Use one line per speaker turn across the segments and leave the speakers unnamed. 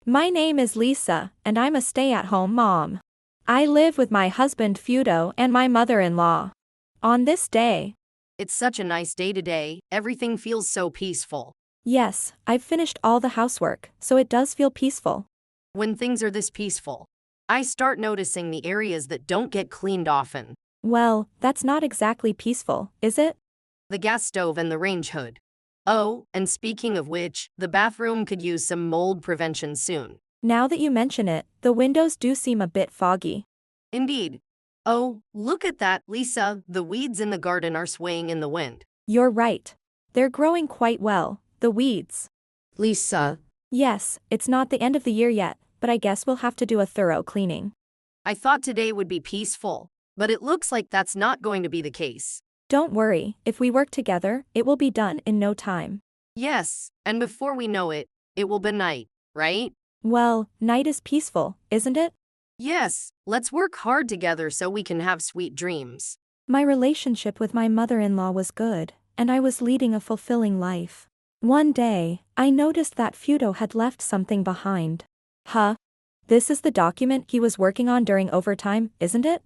My name is Lisa, and I'm a stay-at-home mom. I live with my husband Fudo and my mother-in-law. On this day,
It's such a nice day today, everything feels so peaceful.
yes, I've finished all the housework, so it does feel peaceful.
When things are this peaceful, I start noticing the areas that don't get cleaned often.
Well, that's not exactly peaceful, is it?
The gas stove and the range hood. Oh, and speaking of which, the bathroom could use some mold prevention soon.
Now that you mention it, the windows do seem a bit foggy.
Indeed. Oh, look at that, Lisa, the weeds in the garden are swaying in the wind.
You're right. They're growing quite well, the weeds.
Lisa,
Yes, it's not the end of the year yet, but I guess we'll have to do a thorough cleaning.
I thought today would be peaceful, but it looks like that's not going to be the case.
Don't worry, if we work together, it will be done in no time.
Yes, and before we know it, it will be night, right?
Well, night is peaceful, isn't it?
Yes, let's work hard together so we can have sweet dreams.
My relationship with my mother-in-law was good, and I was leading a fulfilling life. One day, I noticed that Fudo had left something behind. Huh? This is the document he was working on during overtime, isn't it?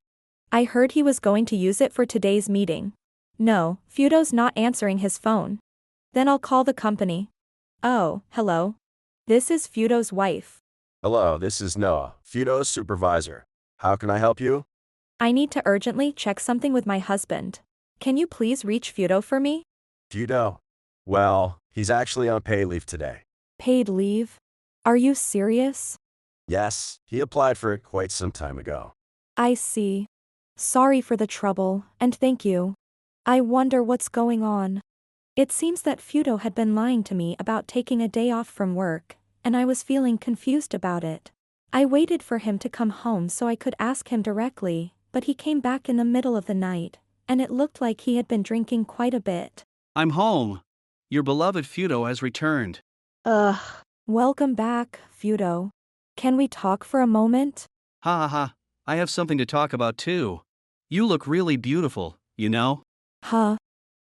I heard he was going to use it for today's meeting. No, Fudo's not answering his phone. Then I'll call the company. Oh, hello. This is Fudo's wife.
Hello, this is Noah, Fudo's supervisor. How can I help you?
I need to urgently check something with my husband. Can you please reach Fudo for me?
Fudo? Well, he's actually on pay leave today.
Paid leave? Are you serious?
Yes, he applied for it quite some time ago.
I see. Sorry for the trouble, and thank you. I wonder what's going on. It seems that Fudo had been lying to me about taking a day off from work, and I was feeling confused about it. I waited for him to come home so I could ask him directly, but he came back in the middle of the night, and it looked like he had been drinking quite a bit.
I'm home. Your beloved Fudo has returned.
Ugh. Welcome back, Fudo. Can we talk for a moment?
Ha ha ha. I have something to talk about too. You look really beautiful, you know?
Huh?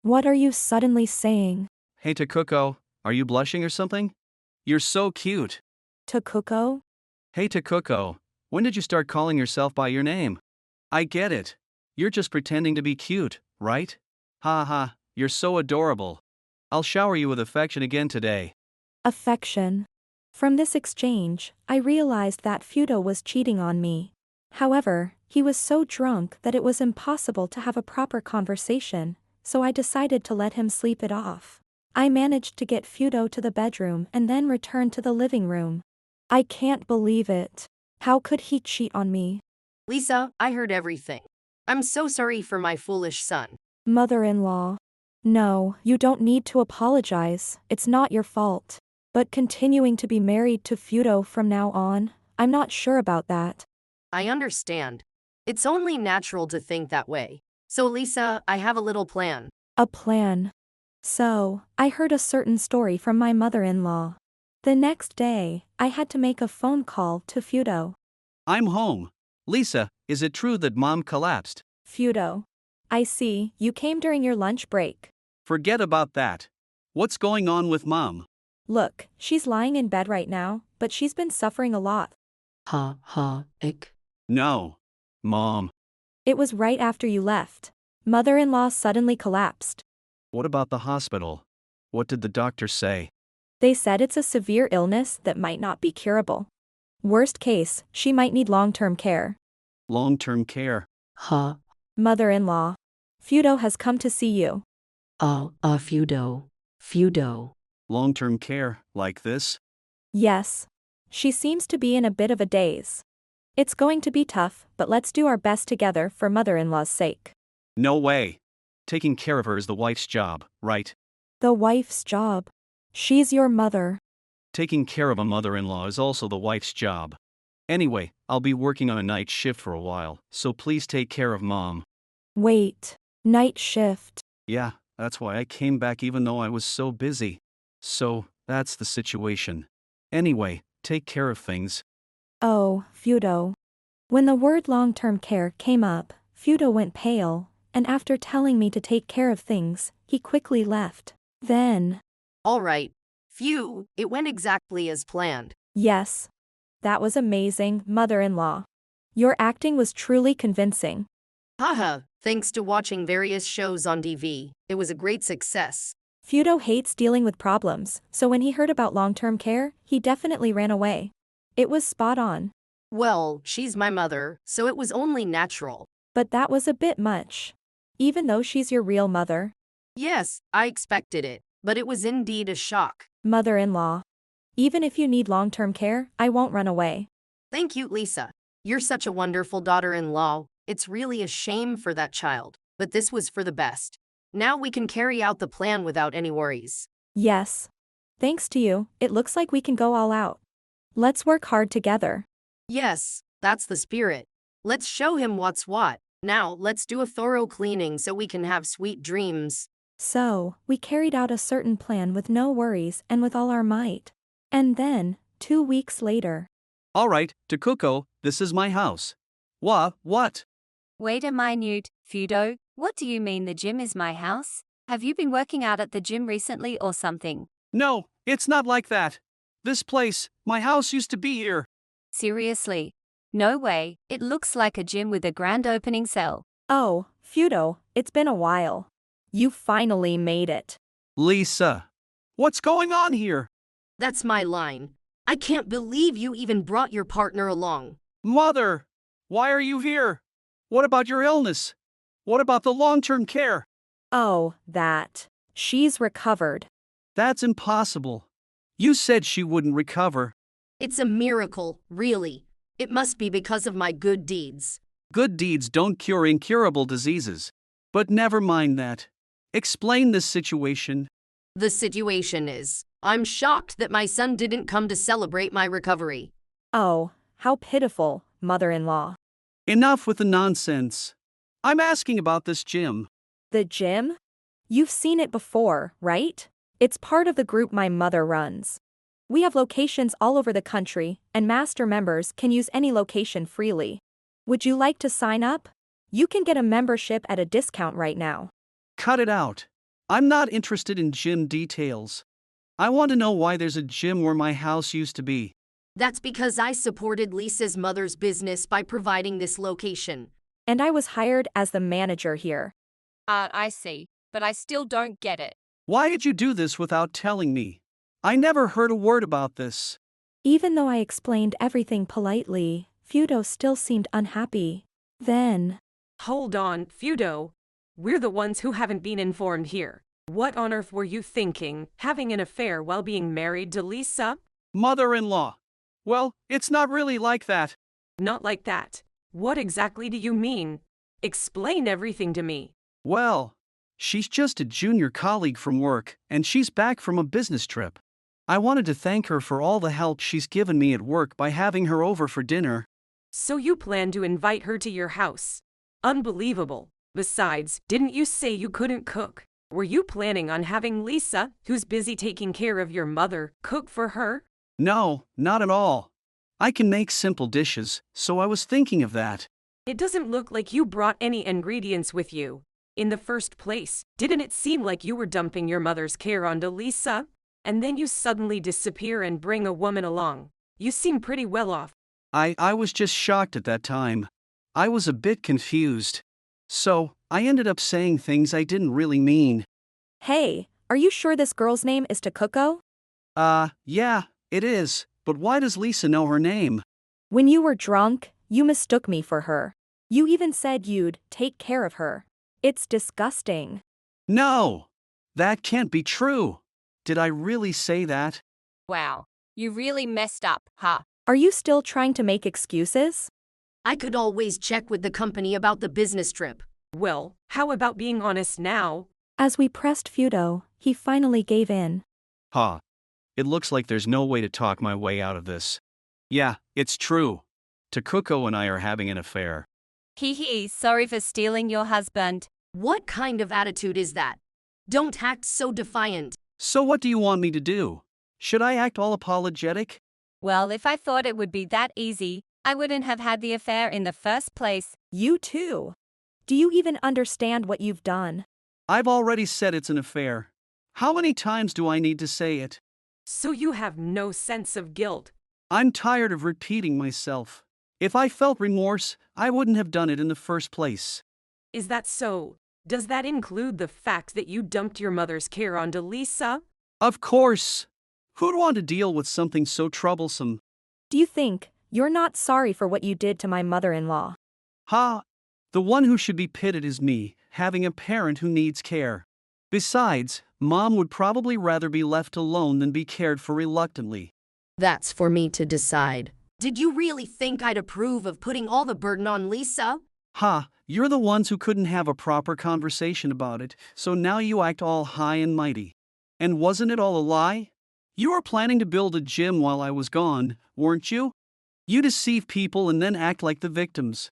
What are you suddenly saying?
Hey Takuko, are you blushing or something? You're so cute.
Takuko?
Hey Takuko, when did you start calling yourself by your name? I get it. You're just pretending to be cute, right? Ha ha, you're so adorable. I'll shower you with affection again today.
Affection. From this exchange, I realized that Fudo was cheating on me. However, he was so drunk that it was impossible to have a proper conversation, so I decided to let him sleep it off. I managed to get Fudo to the bedroom and then returned to the living room. I can't believe it. How could he cheat on me?
Lisa, I heard everything. I'm so sorry for my foolish son.
Mother-in-law. No, you don't need to apologize, it's not your fault. But continuing to be married to Fudo from now on, I'm not sure about that.
I understand. It's only natural to think that way. So Lisa, I have a little plan.
A plan. So, I heard a certain story from my mother-in-law. The next day, I had to make a phone call to Fudo.
I'm home. Lisa, is it true that Mom collapsed?
Fudo. I see, you came during your lunch break.
Forget about that. What's going on with Mom?
Look, she's lying in bed right now, but she's been suffering a lot.
Ha ha, ick.
No. Mom.
It was right after you left. Mother-in-law suddenly collapsed.
What about the hospital? What did the doctor say?
They said it's a severe illness that might not be curable. Worst case, she might need long-term care.
Long-term care.
Ha.
Mother-in-law. Fudo has come to see you.
Fudo. Fudo.
Long-term care, like this?
Yes. She seems to be in a bit of a daze. It's going to be tough, but let's do our best together for mother-in-law's sake.
No way. Taking care of her is the wife's job, right?
The wife's job. She's your mother.
Taking care of a mother-in-law is also the wife's job. Anyway, I'll be working on a night shift for a while, so please take care of Mom.
Wait. Night shift.
Yeah, that's why I came back even though I was so busy. So, that's the situation. Anyway, take care of things.
Oh, Fudo. When the word long-term care came up, Fudo went pale, and after telling me to take care of things, he quickly left. Then,
All right. Phew, it went exactly as planned.
yes, That was amazing, mother-in-law. Your acting was truly convincing.
Haha, thanks to watching various shows on TV, it was a great success.
Fudo hates dealing with problems, so when he heard about long-term care, he definitely ran away. It was spot on.
Well, she's my mother, so it was only natural.
But that was a bit much. Even though she's your real mother.
Yes, I expected it, but it was indeed a shock.
Mother-in-law. Even if you need long-term care, I won't run away.
Thank you, Lisa. You're such a wonderful daughter-in-law. It's really a shame for that child, but this was for the best. Now we can carry out the plan without any worries.
Yes. Thanks to you, it looks like we can go all out. Let's work hard together.
Yes, that's the spirit. Let's show him what's what. Now, let's do a thorough cleaning so we can have sweet dreams.
So, we carried out a certain plan with no worries and with all our might. And then, 2 weeks later.
All right, Takuko, this is my house. What?
Wait a minute, Fudo, what do you mean the gym is my house? Have you been working out at the gym recently or something?
No, it's not like that. This place, my house used to be here.
Seriously? No way, it looks like a gym with a grand opening cell.
Oh, Fudo, it's been a while. You finally made it.
Lisa, what's going on here?
That's my line. I can't believe you even brought your partner along.
Mother, why are you here? What about your illness? What about the long-term care?
Oh, that. She's recovered.
That's impossible. You said she wouldn't recover.
It's a miracle, really. It must be because of my good deeds.
Good deeds don't cure incurable diseases. But never mind that. Explain this situation.
The situation is, I'm shocked that my son didn't come to celebrate my recovery.
Oh, how pitiful, mother-in-law.
Enough with the nonsense. I'm asking about this gym.
The gym? You've seen it before, right? It's part of the group my mother runs. We have locations all over the country, and master members can use any location freely. Would you like to sign up? You can get a membership at a discount right now.
Cut it out. I'm not interested in gym details. I want to know why there's a gym where my house used to be.
That's because I supported Lisa's mother's business by providing this location.
And I was hired as the manager here.
I see, but I still don't get it.
Why did you do this without telling me? I never heard a word about this.
Even though I explained everything politely, Fudo still seemed unhappy. Then,
Hold on, Fudo. We're the ones who haven't been informed here. What on earth were you thinking, having an affair while being married to Lisa?
Mother-in-law. Well, it's not really like that.
Not like that. What exactly do you mean? Explain everything to me.
Well, she's just a junior colleague from work, and she's back from a business trip. I wanted to thank her for all the help she's given me at work by having her over for dinner.
So you plan to invite her to your house? Unbelievable. Besides, didn't you say you couldn't cook? Were you planning on having Lisa, who's busy taking care of your mother, cook for her?
No, not at all. I can make simple dishes, so I was thinking of that.
It doesn't look like you brought any ingredients with you. In the first place, didn't it seem like you were dumping your mother's care onto Lisa? And then you suddenly disappear and bring a woman along. You seem pretty well off.
I was just shocked at that time. I was a bit confused. So, I ended up saying things I didn't really mean.
hey, are you sure this girl's name is Takuko?
Yeah, it is. But why does Lisa know her name?
When you were drunk, you mistook me for her. You even said you'd take care of her. It's disgusting.
No! That can't be true. Did I really say that?
Wow, you really messed up, huh?
Are you still trying to make excuses?
I could always check with the company about the business trip.
Well, how about being honest now?
As we pressed Fudo, he finally gave in.
It looks like there's no way to talk my way out of this. Yeah, it's true. Takuko and I are having an affair.
Hee, sorry for stealing your husband.
What kind of attitude is that? Don't act so defiant.
So what do you want me to do? Should I act all apologetic?
Well, if I thought it would be that easy, I wouldn't have had the affair in the first place.
You too. Do you even understand what you've done?
I've already said it's an affair. How many times do I need to say it?
So you have no sense of guilt.
I'm tired of repeating myself. If I felt remorse, I wouldn't have done it in the first place.
Is that so? Does that include the fact that you dumped your mother's care onto Lisa?
Of course. Who'd want to deal with something so troublesome?
Do you think you're not sorry for what you did to my mother-in-law?
Ha! The one who should be pitied is me, having a parent who needs care. Besides, Mom would probably rather be left alone than be cared for reluctantly.
That's for me to decide. Did you really think I'd approve of putting all the burden on Lisa?
Ha! You're the ones who couldn't have a proper conversation about it, so now you act all high and mighty. And wasn't it all a lie? You were planning to build a gym while I was gone, weren't you? You deceive people and then act like the victims.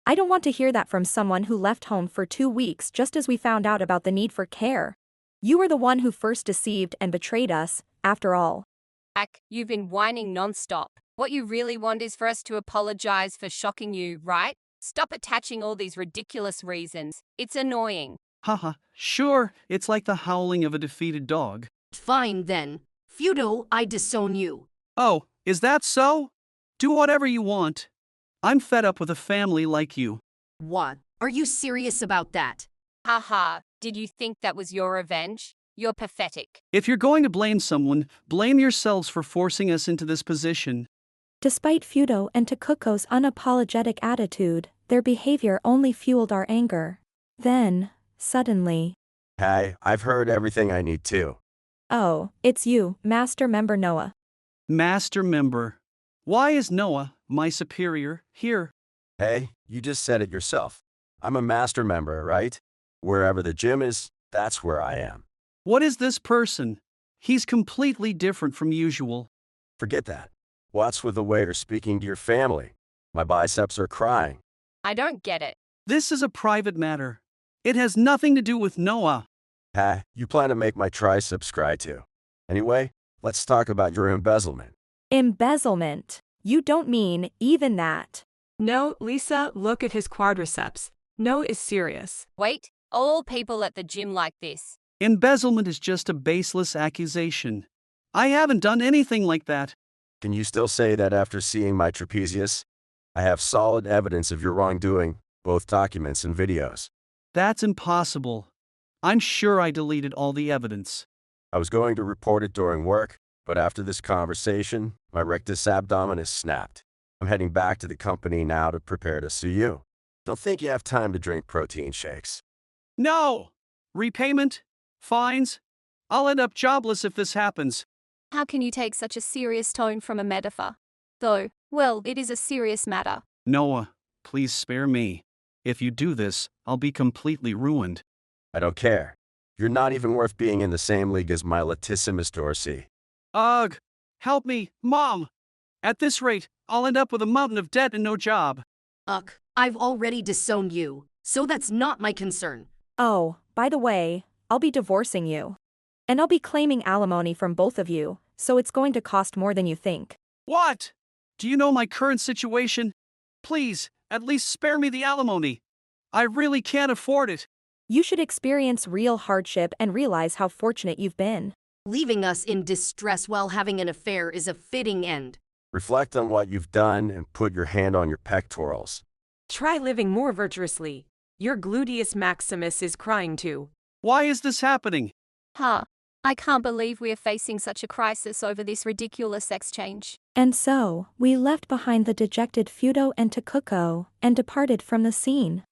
I don't want to hear that from someone who left home for 2 weeks just as we found out about the need for care. You were the one who first deceived and betrayed us, after all.
You've been whining nonstop. What you really want is for us to apologize for shocking you, right? Stop attaching all these ridiculous reasons. It's annoying.
Haha, sure, it's like the howling of a defeated dog.
Fine then. Fudo, I disown you.
Oh, is that so? Do whatever you want. I'm fed up with a family like you.
What? Are you serious about that?
Haha, did you think that was your revenge? You're pathetic.
If you're going to blame someone, blame yourselves for forcing us into this position.
Despite Fudo and Takuko's unapologetic attitude, their behavior only fueled our anger. Then, suddenly,
Hey, I've heard everything I need to.
oh, it's you, Master Member Noah.
Master member. Why is Noah, my superior, here?
Hey, you just said it yourself. I'm a master member, right? Wherever the gym is, that's where I am.
What is this person? He's completely different from usual.
Forget that. What's with the waiter speaking to your family? My biceps are crying.
I don't get it.
This is a private matter. It has nothing to do with Noah.
Hey, you plan to make my triceps cry too. Anyway, let's talk about your embezzlement.
Embezzlement. You don't mean even that.
No, Lisa, look at his quadriceps. No is serious.
Wait, all people at the gym like this.
Embezzlement is just a baseless accusation. I haven't done anything like that.
Can you still say that after seeing my trapezius? I have solid evidence of your wrongdoing, both documents and videos.
That's impossible. I'm sure I deleted all the evidence.
I was going to report it during work, but after this conversation, my rectus abdominis snapped. I'm heading back to the company now to prepare to sue you. Don't think you have time to drink protein shakes.
No! Repayment? Fines? I'll end up jobless if this happens.
How can you take such a serious tone from a metaphor? Though, well, it is a serious matter.
Noah, please spare me. If you do this, I'll be completely ruined.
I don't care. You're not even worth being in the same league as my Latissimus Dorsey.
Ugh! Help me, Mom! At this rate, I'll end up with a mountain of debt and no job.
I've already disowned you, so that's not my concern.
Oh, by the way, I'll be divorcing you. And I'll be claiming alimony from both of you, so it's going to cost more than you think.
What? Do you know my current situation? Please, at least spare me the alimony. I really can't afford it.
You should experience real hardship and realize how fortunate you've been.
Leaving us in distress while having an affair is a fitting end.
Reflect on what you've done and put your hand on your pectorals.
Try living more virtuously. Your gluteus maximus is crying too.
Why is this happening?
Huh. I can't believe we are facing such a crisis over this ridiculous exchange.
And so, we left behind the dejected Fudo and Takuko, and departed from the scene.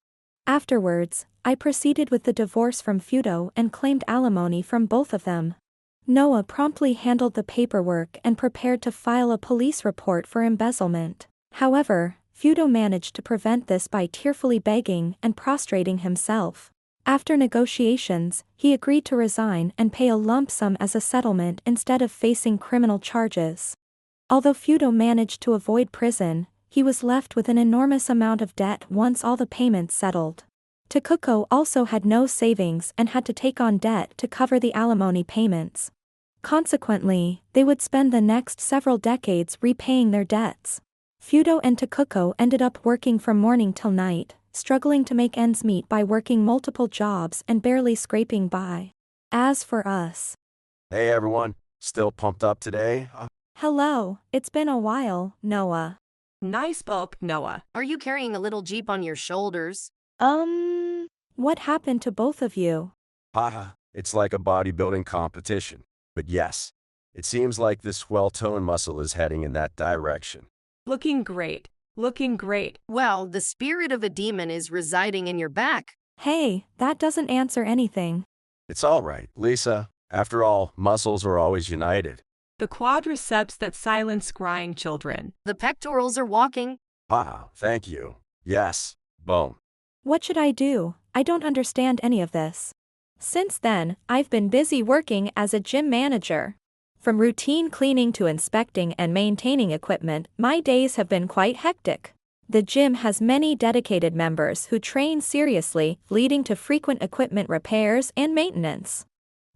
Afterwards, I proceeded with the divorce from Fudo and claimed alimony from both of them. Noah promptly handled the paperwork and prepared to file a police report for embezzlement. However, Fudo managed to prevent this by tearfully begging and prostrating himself. After negotiations, he agreed to resign and pay a lump sum as a settlement instead of facing criminal charges. Although Fudo managed to avoid prison, he was left with an enormous amount of debt once all the payments settled. Takuko also had no savings and had to take on debt to cover the alimony payments. Consequently, they would spend the next several decades repaying their debts. Fudo and Takuko ended up working from morning till night, struggling to make ends meet by working multiple jobs and barely scraping by. As for us,
Hey everyone, still pumped up today?
Hello, it's been a while, Noah.
Nice bulk, Noah.
Are you carrying a little jeep on your shoulders?
What happened to both of you?
Haha, it's like a bodybuilding competition. But yes, it seems like this swell-toned muscle is heading in that direction.
Looking great. Looking great.
Well, the spirit of a demon is residing in your back.
Hey, that doesn't answer anything.
It's all right, Lisa. After all, muscles are always united.
The quadriceps that silence crying children.
The pectorals are walking.
Haha, thank you. Yes, boom.
What should I do? I don't understand any of this. Since then, I've been busy working as a gym manager. From routine cleaning to inspecting and maintaining equipment, my days have been quite hectic. The gym has many dedicated members who train seriously, leading to frequent equipment repairs and maintenance.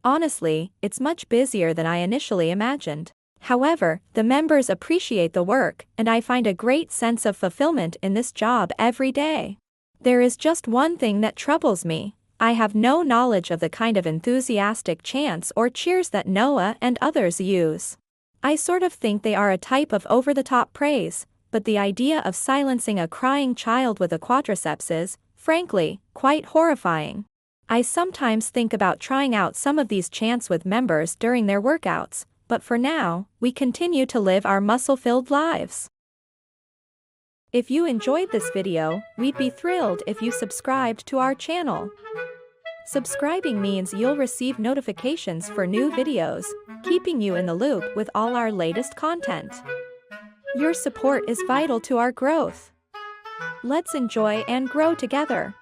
Honestly, it's much busier than I initially imagined. However, the members appreciate the work, and I find a great sense of fulfillment in this job every day. There is just one thing that troubles me. I have no knowledge of the kind of enthusiastic chants or cheers that Noah and others use. I sort of think they are a type of over-the-top praise, but the idea of silencing a crying child with a quadriceps is, frankly, quite horrifying. I sometimes think about trying out some of these chants with members during their workouts, but for now, we continue to live our muscle-filled lives. If you enjoyed this video, we'd be thrilled if you subscribed to our channel. Subscribing means you'll receive notifications for new videos, keeping you in the loop with all our latest content. Your support is vital to our growth. Let's enjoy and grow together.